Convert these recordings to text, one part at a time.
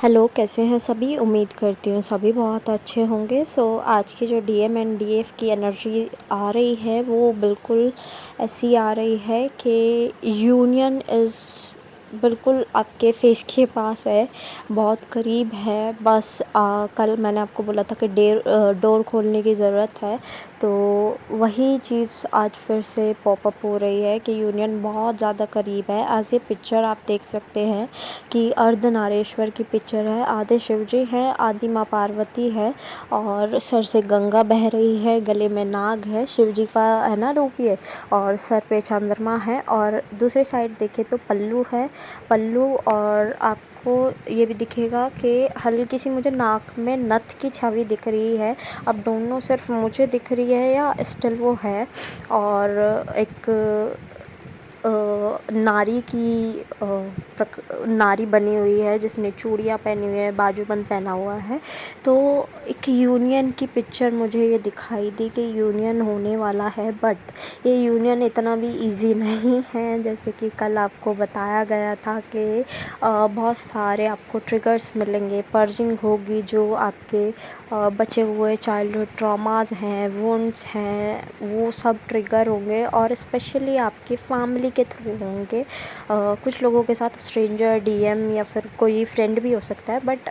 Hello, कैसे हैं सभी? उम्मीद करती हूँ सभी बहुत अच्छे होंगे। आज की जो डीएम एंड डीएफ की एनर्जी आ रही है वो बिल्कुल ऐसी आ रही है कि यूनियन इज़ बिल्कुल आपके फेस के पास है, बहुत करीब है। बस कल मैंने आपको बोला था कि डोर खोलने की ज़रूरत है, तो वही चीज़ आज फिर से पॉपअप हो रही है कि यूनियन बहुत ज़्यादा करीब है। एज़ ए पिक्चर आप देख सकते हैं कि अर्धनारीश्वर की पिक्चर है। आधे शिव जी हैं, आधी माँ पार्वती है और सर से गंगा बह रही है, गले में नाग है, शिव जी का है ना रूप ये, और सर पे चंद्रमा है। और दूसरी साइड देखें तो पल्लू है, पल्लू और आपको ये भी दिखेगा कि हल्की सी मुझे नाक में नथ की छवि दिख रही है। अब दोनों सिर्फ मुझे दिख रही है या स्टिल वो है। और एक नारी की नारी बनी हुई है जिसने चूड़ियाँ पहनी हुई है, बाजूबंद पहना हुआ है। तो एक यूनियन की पिक्चर मुझे ये दिखाई दी कि यूनियन होने वाला है, बट ये यूनियन इतना भी इजी नहीं है। जैसे कि कल आपको बताया गया था कि बहुत सारे आपको ट्रिगर्स मिलेंगे, पर्जिंग होगी, जो आपके बचे हुए चाइल्डहुड ट्रॉमास हैं, वुंड्स हैं, वो सब ट्रिगर होंगे और स्पेशली आपकी फैमिली के थ्रू होंगे। कुछ लोगों के साथ स्ट्रेंजर, डीएम या फिर कोई फ्रेंड भी हो सकता है, बट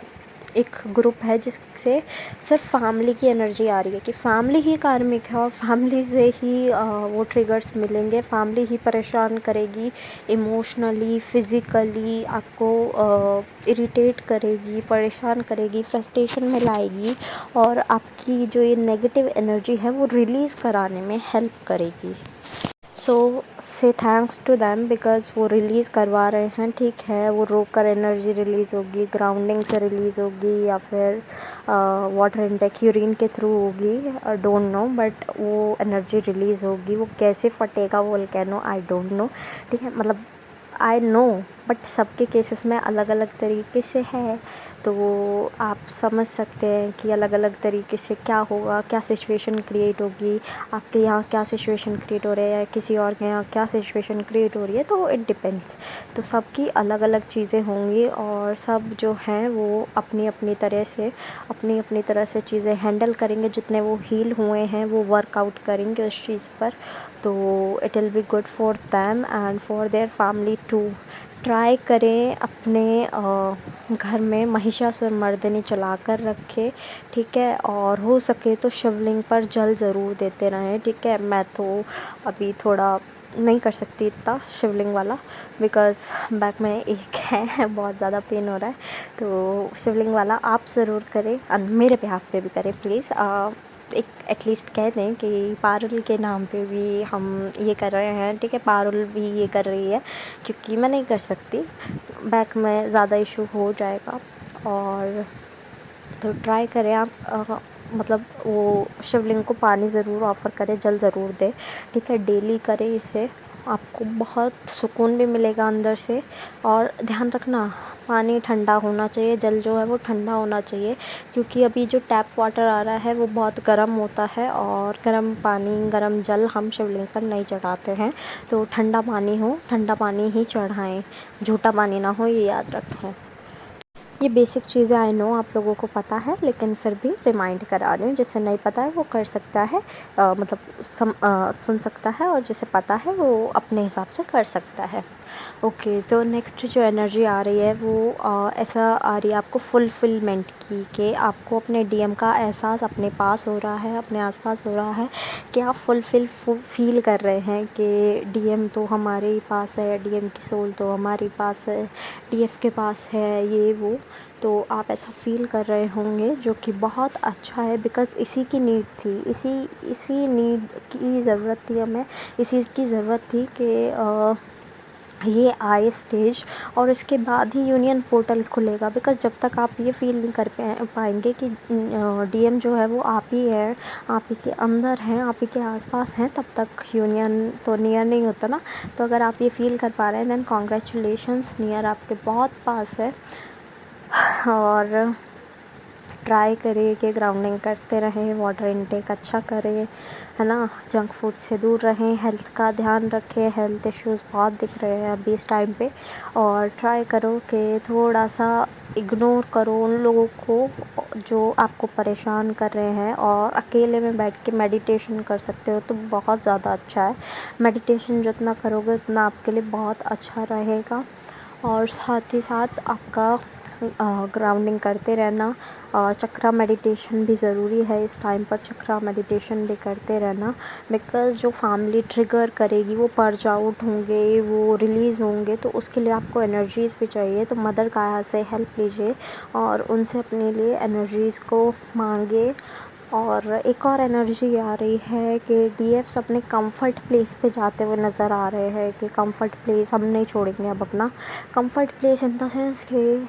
एक ग्रुप है जिससे सिर्फ फैमिली की एनर्जी आ रही है कि फैमिली ही कार्मिक है और फैमिली से ही वो ट्रिगर्स मिलेंगे। फैमिली ही परेशान करेगी, इमोशनली, फिज़िकली आपको इरिटेट करेगी, परेशान करेगी, फ्रस्ट्रेशन में लाएगी और आपकी जो ये नेगेटिव एनर्जी है वो रिलीज़ कराने में हेल्प करेगी। से थैंक्स टू दैम बिकॉज़ वो रिलीज़ करवा रहे हैं। ठीक है, वो रोक कर एनर्जी रिलीज़ होगी, ग्राउंडिंग से रिलीज़ होगी या फिर वाटर इनटेक यूरिन के थ्रू होगी, डोंट नो, बट वो एनर्जी रिलीज़ होगी। वो कैसे फटेगा वो वोल्केनो, आई डोंट नो। ठीक है, मतलब आई नो, बट सबके केसेस में अलग अलग तरीके से है, तो वो आप समझ सकते हैं कि अलग अलग तरीके से क्या होगा, क्या सिचुएशन क्रिएट होगी, आपके यहाँ क्या सिचुएशन क्रिएट हो रही है, किसी और के यहाँ क्या सिचुएशन क्रिएट हो रही है, तो इट डिपेंड्स। तो सबकी अलग अलग चीज़ें होंगी और सब जो हैं वो अपनी अपनी तरह से चीज़ें हैंडल करेंगे। जितने वो हील हुए हैं वो वर्कआउट करेंगे उस चीज़ पर, तो it will be good for them and for their family too. Try करें अपने घर में महिषासुरमर्दिनी चला कर रखें, ठीक है, और हो सके तो शिवलिंग पर जल ज़रूर देते रहें। ठीक है, मैं तो अभी थोड़ा नहीं कर सकती इतना शिवलिंग वाला, बिकॉज़ बैक में एक है बहुत ज़्यादा पेन हो रहा है। तो शिवलिंग वाला आप ज़रूर करें, मेरे पे हाथ पे भी करें प्लीज़। एक एटलीस्ट कह दें कि पारुल के नाम पे भी हम ये कर रहे हैं। ठीक है, पारुल भी ये कर रही है क्योंकि मैं नहीं कर सकती, बैक में ज़्यादा इशू हो जाएगा। और तो ट्राई करें आप मतलब वो शिवलिंग को पानी ज़रूर ऑफ़र करें, जल ज़रूर दें। ठीक है, डेली करें इसे, आपको बहुत सुकून भी मिलेगा अंदर से। और ध्यान रखना, पानी ठंडा होना चाहिए, जल जो है वो ठंडा होना चाहिए, क्योंकि अभी जो टैप वाटर आ रहा है वो बहुत गर्म होता है और गर्म पानी, गर्म जल हम शिवलिंग पर नहीं चढ़ाते हैं। तो ठंडा पानी हो, ठंडा पानी ही चढ़ाएं, झूठा पानी ना हो, ये याद रखें। ये बेसिक चीज़ें आई नो आप लोगों को पता है, लेकिन फिर भी रिमाइंड करा रही हूँ। जिसे नहीं पता है वो कर सकता है, मतलब सुन सकता है, और जिसे पता है वो अपने हिसाब से कर सकता है। ओके, तो नेक्स्ट जो एनर्जी आ रही है वो ऐसा आ रही है आपको फुलफिलमेंट की, कि आपको अपने डीएम का एहसास अपने पास हो रहा है, अपने आसपास हो रहा है, कि आप फील कर रहे हैं कि डीएम तो हमारे ही पास है, डीएम की सोल तो हमारे पास है, डीएफ के पास है, ये वो। तो आप ऐसा फ़ील कर रहे होंगे, जो कि बहुत अच्छा है, बिकॉज़ इसी की नीड थी, इसी नीड की ज़रूरत थी हमें, इसी की ज़रूरत थी कि ये आए स्टेज, और इसके बाद ही यूनियन पोर्टल खुलेगा। बिकॉज़ जब तक आप ये फ़ील नहीं कर पाएंगे कि डीएम जो है वो आप ही है, आप ही के अंदर हैं, आप ही के आसपास हैं, तब तक यूनियन तो नियर नहीं होता ना। तो अगर आप ये फ़ील कर पा रहे हैं, देन कॉन्ग्रेचुलेशंस, नियर आपके बहुत पास है। और ट्राई करिए कि ग्राउंडिंग करते रहें, वाटर इनटेक अच्छा करें, है ना। जंक फूड से दूर रहें, हेल्थ का ध्यान रखें। हेल्थ इश्यूज़ बहुत दिख रहे हैं अभी इस टाइम पे। और ट्राई करो कि थोड़ा सा इग्नोर करो उन लोगों को जो आपको परेशान कर रहे हैं, और अकेले में बैठ के मेडिटेशन कर सकते हो तो बहुत ज़्यादा अच्छा है। मेडिटेशन जितना करोगे उतना आपके लिए बहुत अच्छा रहेगा। और साथ ही साथ आपका ग्राउंडिंग करते रहना। चक्रा मेडिटेशन भी ज़रूरी है इस टाइम पर, चक्रा मेडिटेशन भी करते रहना। बिकॉज़ जो फैमिली ट्रिगर करेगी वो पर्ज आउट होंगे, वो रिलीज़ होंगे, तो उसके लिए आपको एनर्जीज़ भी चाहिए। तो मदर गाया से हेल्प लीजिए और उनसे अपने लिए एनर्जीज़ को मांगे। और एक और एनर्जी आ रही है कि डीएफ्स अपने कंफर्ट प्लेस पे जाते हुए नज़र आ रहे हैं कि कंफर्ट प्लेस हम नहीं छोड़ेंगे अब अपना। Comfort place in the sense कि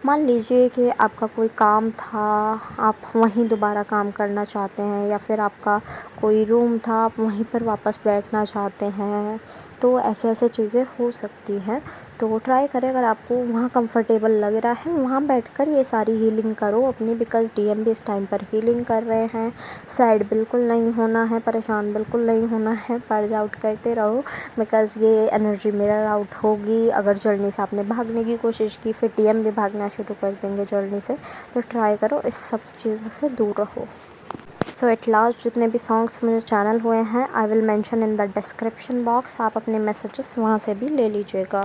मान लीजिए कि आपका कोई काम था, आप वहीं दोबारा काम करना चाहते हैं, या फिर आपका कोई रूम था, आप वहीं पर वापस बैठना चाहते हैं। तो ऐसे ऐसे चीज़ें हो सकती हैं। तो ट्राई करें, अगर आपको वहाँ कंफर्टेबल लग रहा है वहाँ बैठकर ये सारी हीलिंग करो अपनी। बिकॉज़ डीएम भी इस टाइम पर हीलिंग कर रहे हैं। सैड बिल्कुल नहीं होना है, परेशान बिल्कुल नहीं होना है, पर्ज आउट करते रहो। बिकॉज़ ये एनर्जी मिरर आउट होगी। अगर जर्नी से आपने भागने की कोशिश की, फिर डीएम भी भागना शुरू कर देंगे जर्नी से। तो ट्राई करो इस सब चीज़ों से दूर रहो। सो एट लास्ट जितने भी सॉन्ग्स मुझे चैनल हुए हैं I will mention in the description box. आप अपने मैसेजेस वहाँ से भी ले लीजिएगा।